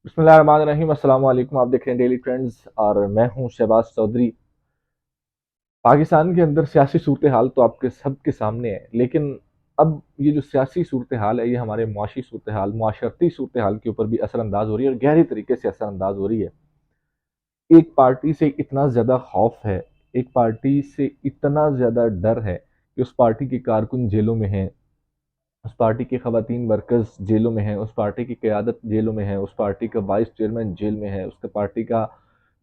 बिस्मिल्लाहिर्रहमानिर्रहीम। अस्सलाम वालेकुम। आप देख रहे हैं डेली ट्रेंड्स और मैं हूं शहबाज चौधरी। पाकिस्तान के अंदर सियासी सूरत हाल तो आपके सबके सामने है, लेकिन अब ये जो सियासी सूरत हाल है ये हमारे मुआशी सूरत हाल, मुआशरती सूरत हाल के ऊपर भी असरअंदाज हो रही है और गहरी तरीके से असरअंदाज हो रही है। एक पार्टी से इतना ज़्यादा खौफ है, एक पार्टी से इतना ज़्यादा डर है कि उस पार्टी के कारकुन जेलों में हैं, उस पार्टी के खवातीन वर्कर्स जेलों में हैं, उस पार्टी की क़यादत जेलों में है, उस पार्टी का वाइस चेयरमैन जेल में है, उसका पार्टी का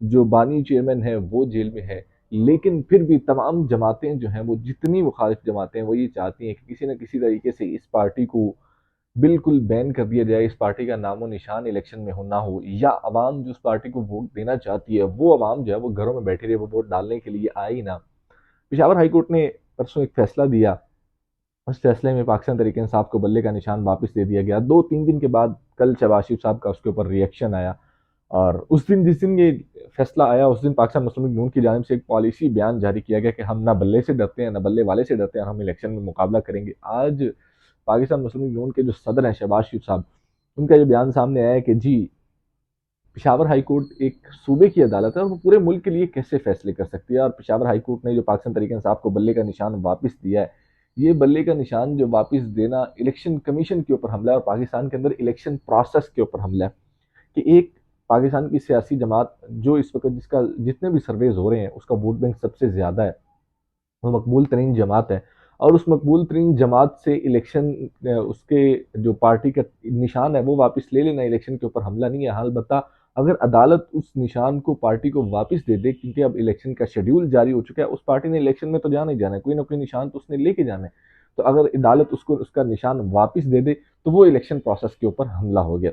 जो बानी चेयरमैन है वो जेल में है। लेकिन फिर भी तमाम जमातें जो हैं, वो जितनी मुखालिफ जमातें हैं, वो ये चाहती हैं कि किसी न किसी तरीके से इस पार्टी को बिल्कुल बैन कर दिया जाए, इस पार्टी का नामो निशान इलेक्शन में हो ना हो, या अवाम जो उस पार्टी को वोट देना चाहती है वो अवाम जो है वो घरों में बैठी रहे, वो वोट डालने के लिए आए ही ना। पेशावर हाई कोर्ट ने परसों एक फैसला दिया। उस फैसले में पाकिस्तान तहरीक इंसाफ को बल्ले का निशान वापस दे दिया गया। 2-3 दिन के बाद कल शहबाज शरीफ साहब का उसके ऊपर रिएक्शन आया और उस दिन जिस दिन ये फैसला आया उस दिन पाकिस्तान मुस्लिम लीग नून की जानिब से एक पॉलिसी बयान जारी किया गया कि हम ना बल्ले से डरते हैं ना बल्ले वाले से डरते हैं, हम इलेक्शन में मुकाबला करेंगे। आज पाकिस्तान मुस्लिम लीग नून के जो सदर हैं शहबाज शरीफ साहब, उनका ये बयान सामने आया है कि जी पेशावर हाई कोर्ट एक सूबे की अदालत है और वो पूरे मुल्क के लिए कैसे फैसले कर सकती है। और पेशावर हाई कोर्ट ने जो पाकिस्तान तहरीक इंसाफ को बल्ले का निशान वापस दिया है, ये बल्ले का निशान जो वापस देना इलेक्शन कमीशन के ऊपर हमला है और पाकिस्तान के अंदर इलेक्शन प्रोसेस के ऊपर हमला है। कि एक पाकिस्तान की सियासी जमात जो इस वक्त जिसका जितने भी सर्वेज हो रहे हैं उसका वोट बैंक सबसे ज़्यादा है, वो मकबूल तरीन जमात है। और उस मकबूल तरीन जमात से इलेक्शन उसके जो पार्टी का निशान है वो वापस ले लेना इलेक्शन के ऊपर हमला नहीं है। हाँ, अलबत्ता अगर अदालत उस निशान को पार्टी को वापस दे दे, क्योंकि अब इलेक्शन का शेड्यूल जारी हो चुका है, उस पार्टी ने इलेक्शन में तो जाना ही जाना है, कोई ना कोई निशान तो उसने लेके जाना है। तो अगर अदालत उसको उसका निशान वापस दे दे तो वो इलेक्शन प्रोसेस के ऊपर हमला हो गया।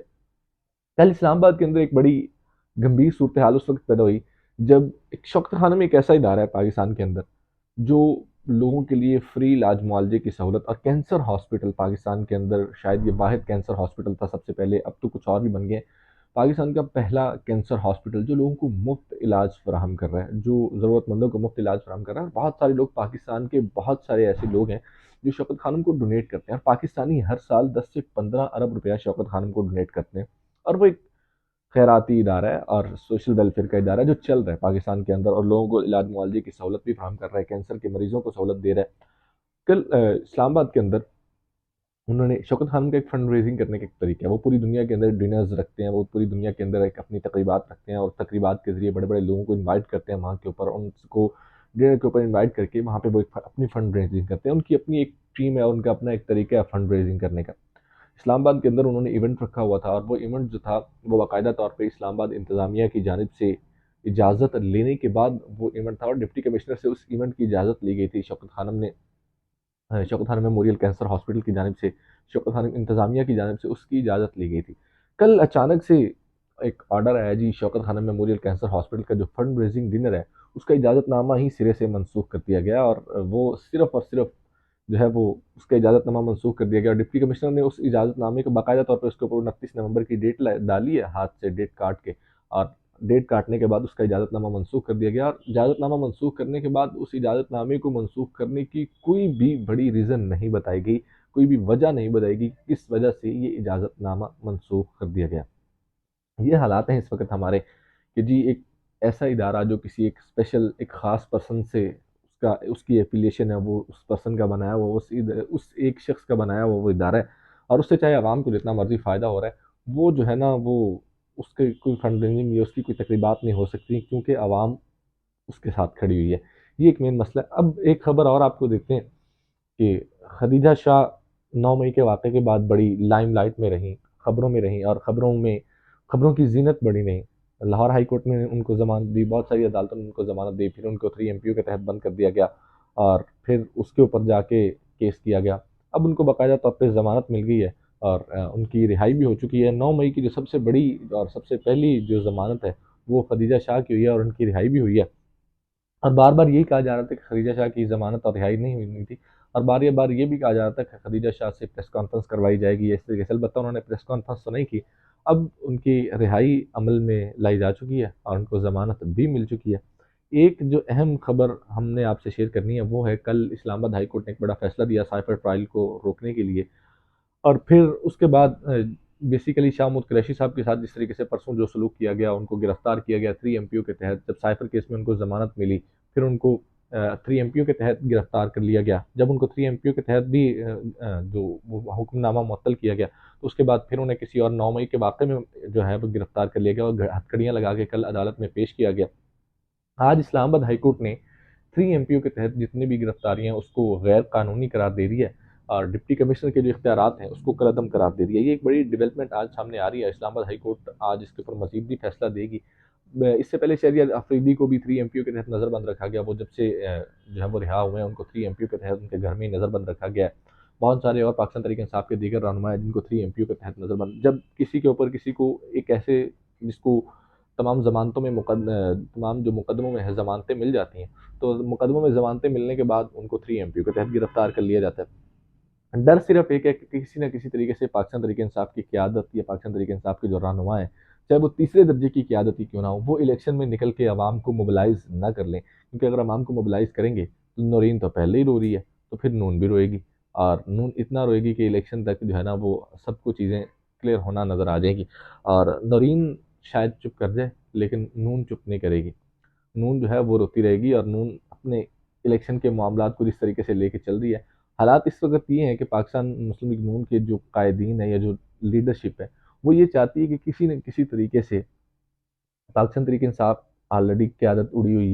कल इस्लामाबाद के अंदर एक बड़ी गंभीर सूरत हाल उस वक्त पैदा हुई जब एक शौकत खानम एक ऐसा इदारा है पाकिस्तान के अंदर जो लोगों के लिए फ्री इलाज मुआवजे की सहूलत और कैंसर हॉस्पिटल, पाकिस्तान के अंदर शायद ये वाहिद कैंसर हॉस्पिटल था सबसे पहले, अब तो कुछ और भी बन गए। पाकिस्तान का पहला कैंसर हॉस्पिटल जो लोगों को मुफ्त इलाज फराहम कर रहा है, जो ज़रूरतमंदों को मुफ्त इलाज फराहम कर रहा है। और बहुत सारे लोग पाकिस्तान के, बहुत सारे ऐसे लोग हैं जो शौकत खानम को डोनेट करते हैं और पाकिस्तानी हर साल 10 से 15 अरब रुपया शौकत खानम को डोनेट करते हैं। और वो एक खैराती इदारा है और सोशल वेलफेयर का इदारा है जो चल रहा है पाकिस्तान के अंदर और लोगों को इलाज मुआवजे की सहूलत भी फराहम कर रहा है, कैंसर के मरीजों को सहूलत दे रहा है। कल इस्लामाबाद के अंदर उन्होंने शौकत खानम का एक फंड रेजिंग करने का एक तरीका है, वो पूरी दुनिया के अंदर डिनर्स रखते हैं, वो पूरी दुनिया के अंदर एक अपनी तकरीबात रखते हैं और तकरीबात के जरिए बड़े बड़े लोगों को इन्वाइट करते हैं वहाँ के ऊपर, उनको डिनर के ऊपर इन्वाइट करके वहाँ पे वो एक अपनी फंड रेजिंग करते हैं। उनकी अपनी एक टीम है, उनका अपना एक तरीका है फंड रेजिंग करने का। इस्लामाबाद के अंदर उन्होंने इवेंट रखा हुआ था और वो इवेंट जो था वो बाकायदा तौर पे इस्लामाबाद इंतज़ामिया की जानिब से इजाज़त लेने के बाद वो इवेंट था और डिप्टी कमिश्नर से उस इवेंट की इजाज़त ली गई थी। शौकत खानम ने Shaukat Khanum memorial cancer hospital की जानिब से, शौकत खानम इंतज़ामिया की जानिब से उसकी इजाज़त ली गई थी। कल अचानक से एक ऑर्डर आया जी, Shaukat Khanum memorial cancer hospital का जो फंड रेजिंग डिनर है उसका इजाज़तनामा ही सिरे से मनसूख कर दिया गया और वो सिर्फ़ और सिर्फ़ जो है वो उसका इजाज़तनामा मनसूख कर दिया गया और डिप्टी कमिश्नर ने उस इजाज़तनामे को बाकायदा तौर पे उसके ऊपर 29 नवंबर की डेट डाली है हाथ से, डेट काट के। और डेट काटने के बाद उसका इजाज़तनामा मनसूख कर दिया गया और इजाज़तनामा मनसूख करने के बाद उस इजाज़तनामे को मनसूख करने की कोई भी बड़ी रीज़न नहीं बताई गई, कोई भी वजह नहीं बताई गई किस वजह से ये इजाज़तनामा मनसूख कर दिया गया। ये हालात हैं इस वक्त हमारे कि जी एक ऐसा इदारा जो किसी एक स्पेशल एक ख़ास पर्सन से उसका उसकी एफिलिएशन है, वो उस पर्सन का बनाया हुआ, उस एक शख्स का बनाया हुआ वो इदारा है और उससे चाहे आवाम को जितना मर्ज़ी फ़ायदा हो रहा है, वो जो है ना वो उसके कोई फंड रेज़िंग या उसकी कोई तकरीबात नहीं हो सकती क्योंकि आवाम उसके साथ खड़ी हुई है। ये एक मेन मसला है। अब एक खबर और आपको देखते हैं कि खदीजा शाह 9 मई के वाक़े के बाद बड़ी लाइमलाइट में रहीं, खबरों में रहीं और खबरों की ज़ीनत बढ़ी रहीं। लाहौर हाई कोर्ट ने उनको ज़मानत दी, बहुत सारी अदालतों ने उनको ज़मानत दी, फिर उनको 3 एमपीओ के तहत बंद कर दिया गया और फिर उसके ऊपर जाके केस किया गया। अब उनको बाकायदा तौर पे ज़मानत मिल गई है और उनकी रिहाई भी हो चुकी है। 9 मई की जो सबसे बड़ी और सबसे पहली जो ज़मानत है, वो खदीजा शाह की हुई है और उनकी रिहाई भी हुई है। और बार-बार यही कहा जा रहा था कि खदीजा शाह की ज़मानत और रिहाई नहीं हुई थी और बार-बार ये भी कहा जा रहा था कि खदीजा शाह से प्रेस कॉन्फ्रेंस करवाई जाएगी इस तरीके से। अलबत्ता उन्होंने प्रेस कॉन्फ्रेंस तो नहीं की। अब उनकी रिहाई अमल में लाई जा चुकी है और उनको ज़मानत भी मिल चुकी है। एक जो अहम खबर हमने आपसे शेयर करनी है वो है, कल इस्लामाबाद हाई कोर्ट ने एक बड़ा फैसला दिया साइफर ट्रायल को रोकने के लिए और फिर उसके बाद बेसिकली शाहमूद कुरैशी साहब के साथ जिस तरीके से परसों जो सलूक किया गया, उनको गिरफ्तार किया गया 3 MPO के तहत, जब साइफर केस में उनको ज़मानत मिली, फिर उनको 3 MPO के तहत गिरफ्तार कर लिया गया। जब उनको 3 MPO के तहत भी जो वो हुक्मनामा मुअत्तल किया गया, तो उसके बाद फिर उन्हें किसी और 9 मई के वाक़े में जो है वो गिरफ्तार कर लिया गया और हथकड़ियाँ लगा के कल अदालत में पेश किया गया। आज इस्लामाबाद हाई कोर्ट ने 3 MPO के तहत जितनी भी गिरफ्तारियां उसको गैर कानूनी करार दे दी है और डिप्टी कमिश्नर के जो इख्तियारात हैं उसको कलअदम करार दे दिया। ये एक बड़ी डेवलपमेंट आज सामने आ रही है। इस्लामाबाद हाई कोर्ट आज इसके ऊपर मजीद भी फैसला देगी। इससे पहले शहरियार अफरीदी को भी 3 MPO के तहत नज़रबंद रखा गया। वो जब से जो है वो रिहा हुए हैं, उनको 3 MPO के तहत उनके घर में ही नज़रबंद रखा गया है। बहुत सारे और पाकिस्तान तहरीक इंसाफ के दीगर रहनुमा हैं जिनको 3 MPO के तहत नज़रबंद, जब किसी के ऊपर किसी को एक ऐसे जिसको तमाम ज़मानतों में तमाम जो मुकदमों में है ज़मानतें मिल जाती हैं, तो मुकदमों में ज़मानतें मिलने के बाद उनको 3 MPO के तहत गिरफ्तार कर लिया जाता है। डर सिर्फ एक है कि किसी न किसी तरीके से पाकिस्तान तहरीक इंसाफ की क़यादत या पाकिस्तान तहरीक इंसाफ के जो रहनुमा हैं, चाहे वो तीसरे दर्जे की क़यादत ही क्यों ना हो, वो इलेक्शन में निकल के अवाम को मोबिलाइज़ ना कर लें। क्योंकि अगर अवाम को मोबिलाइज़ करेंगे तो नौरीन तो पहले ही रो रही है, तो फिर नून भी रोएगी और नून इतना रोएगी कि इलेक्शन तक जो है ना वो सबको चीज़ें क्लियर होना नज़र आ जाएगी। और नौरीन शायद चुप कर जाए, लेकिन नून चुप नहीं करेगी। नून जो है वो रोती रहेगी और नून अपने इलेक्शन के मामलात को जिस तरीके से लेके चल रही है, हालात इस वक्त ये हैं कि पाकिस्तान मुस्लिम लीग नून के जो कायदीन है या जो लीडरशिप है, वो ये चाहती है कि किसी न किसी तरीके से पाकिस्तान तहरीक इंसाफ ऑलरेडी क़यादत उड़ी हुई है।